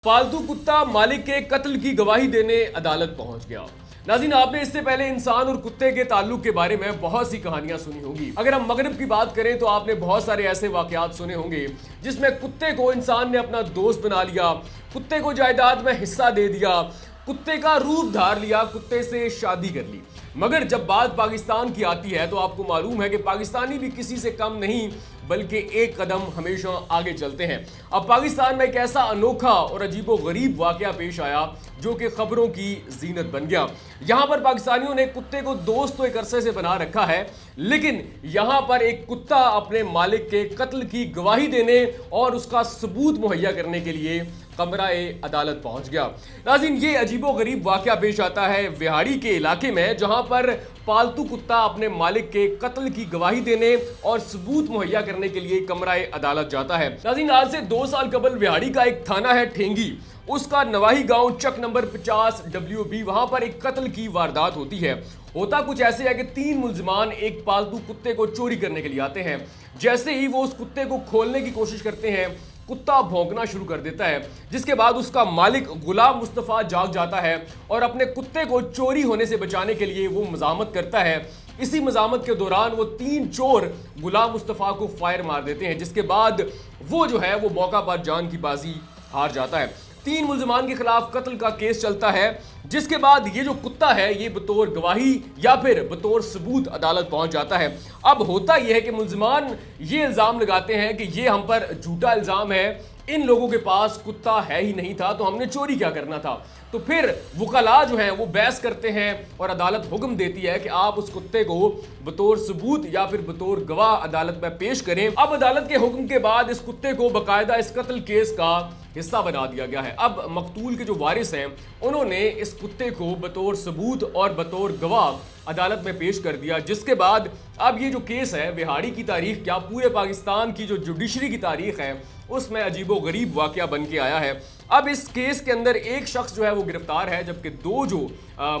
पालतू कुत्ता मालिक के कत्ल की गवाही देने अदालत पहुंच गया। नाज़रीन, आपने इससे पहले इंसान और कुत्ते के ताल्लुक के बारे में बहुत सी कहानियां सुनी होंगी। अगर हम मगरिब की बात करें तो आपने बहुत सारे ऐसे वाकयात सुने होंगे जिसमें कुत्ते को इंसान ने अपना दोस्त बना लिया, कुत्ते को जायदाद में हिस्सा दे दिया, कुत्ते का रूप धार लिया, कुत्ते से शादी कर ली। मगर जब बात पाकिस्तान की आती है तो आपको मालूम है कि पाकिस्तानी भी किसी से कम नहीं बल्कि एक कदम हमेशा आगे चलते हैं। अब पाकिस्तान में एक ऐसा अनोखा और अजीबोगरीब वाकया पेश आया जो कि खबरों की जीनत बन गया। यहाँ पर पाकिस्तानियों ने कुत्ते को दोस्त तो एक अरसे से बना रखा है, लेकिन यहाँ पर एक कुत्ता अपने मालिक के कत्ल की गवाही देने और उसका सबूत मुहैया करने के लिए कमरा-ए अदालत पहुंच गया। नाज़रीन, ये अजीबोगरीब वाकया पेश आता है विहाड़ी के इलाके में, जहां पर पालतू कुत्ता अपने मालिक के कत्ल की गवाही देने और सबूत मुहैया करने के लिए कमरा-ए अदालत जाता है। नाज़रीन, आज से 2 साल कबल विहाड़ी का एक थाना है ठेंगी, उसका नवाही गांव चक नंबर 50 WB, वहां पर एक कत्ल की वारदात होती है। होता कुछ ऐसे है कि 3 मुल्जिमान एक पालतू कुत्ते को चोरी करने के लिए आते हैं। जैसे ही वो उस कुत्ते को खोलने की कोशिश करते हैं, कुत्ता भौंकना शुरू कर देता है, जिसके बाद उसका मालिक गुलाम मुस्तफ़ा जाग जाता है और अपने कुत्ते को चोरी होने से बचाने के लिए वो मज़ामत करता है। इसी मज़ामत के दौरान वो 3 चोर गुलाम मुस्तफ़ा को फायर मार देते हैं, जिसके बाद वो जो है वो मौका पर जान की बाजी हार जाता है। 3 मुल्जिमान के खिलाफ कत्ल का केस चलता है, जिसके बाद ये जो कुत्ता है ये बतौर गवाही या फिर बतौर सबूत अदालत पहुंच जाता है। अब होता यह है कि मुल्जिमान ये इल्ज़ाम लगाते हैं कि ये हम पर झूठा इल्ज़ाम है, इन लोगों के पास कुत्ता है ही नहीं था तो हमने चोरी क्या करना था। तो फिर वकला जो हैं वो बहस करते हैं और अदालत हुक्म देती है कि आप उस कुत्ते को बतौर सबूत या फिर बतौर गवाह अदालत में पेश करें। अब अदालत के हुक्म के बाद इस कुत्ते को बाकायदा इस कत्ल केस का हिस्सा बना दिया गया है। अब मकतूल के जो वारिस हैं उन्होंने इस कुत्ते को बतौर सबूत और बतौर गवाह अदालत में पेश कर दिया, जिसके बाद अब ये जो केस है विहाड़ी की तारीख क्या पूरे पाकिस्तान की जो जुडिशरी की तारीख है उसमें अजीबोगरीब वाकया बन के आया है। अब इस केस के अंदर एक शख्स जो है वो गिरफ्तार है, जबकि 2 जो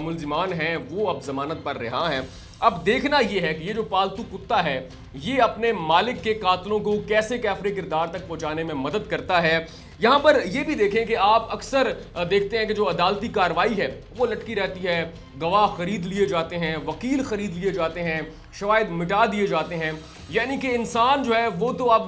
मुल्जिमान हैं वो अब जमानत पर रिहा हैं। अब देखना यह है कि ये जो पालतू कुत्ता है ये अपने मालिक के कातलों को कैसे कैफरे किरदार तक पहुंचाने में मदद करता है। यहाँ पर ये भी देखें कि आप अक्सर देखते हैं कि जो अदालती कार्रवाई है वो लटकी रहती है, गवाह खरीद लिए जाते हैं, वकील खरीद लिए जाते हैं, शवाहिद मिटा दिए जाते हैं। यानी कि इंसान जो है वो तो अब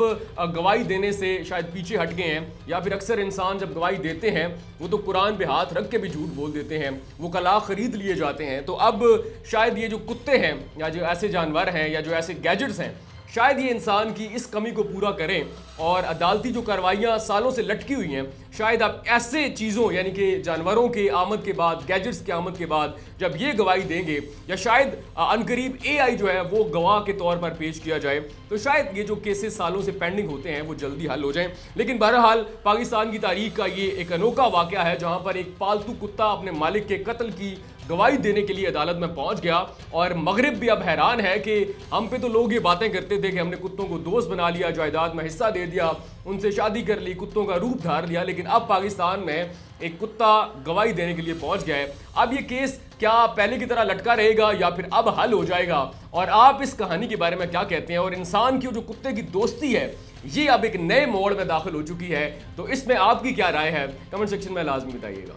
गवाही देने से शायद पीछे हट गए हैं, या फिर अक्सर इंसान जब गवाही देते हैं वो तो कुरान पे हाथ रख के भी झूठ बोल देते हैं, वो कला खरीद लिए जाते हैं। तो अब शायद ये जो कुत्ते हैं या जो ऐसे जानवर हैं या जो ऐसे गैजेट्स हैं, शायद ये इंसान की इस कमी को पूरा करें और अदालती जो कार्रवाइयाँ सालों से लटकी हुई हैं, शायद आप ऐसे चीज़ों यानी कि जानवरों के आमद के बाद, गैजेट्स के आमद के बाद जब ये गवाही देंगे, या शायद अनकरीब AI जो है वो गवाह के तौर पर पेश किया जाए, तो शायद ये जो केसेस सालों से पेंडिंग होते हैं वो जल्दी हल हो जाएं। लेकिन बहरहाल पाकिस्तान की तारीख का ये एक अनोखा वाकया है जहाँ पर एक पालतू कुत्ता अपने मालिक के कत्ल की गवाही देने के लिए अदालत में पहुंच गया। और मगरिब भी अब हैरान है कि हम पे तो लोग ये बातें करते थे कि हमने कुत्तों को दोस्त बना लिया, जायदाद में हिस्सा दे दिया, उनसे शादी कर ली, कुत्तों का रूप धार लिया, लेकिन अब पाकिस्तान में एक कुत्ता गवाही देने के लिए पहुंच गया है। अब ये केस क्या पहले की तरह लटका रहेगा या फिर अब हल हो जाएगा, और आप इस कहानी के बारे में क्या कहते हैं, और इंसान की जो कुत्ते की दोस्ती है ये अब एक नए मोड़ में दाखिल हो चुकी है, तो इसमें आपकी क्या राय है कमेंट सेक्शन में लाजमी बताइएगा।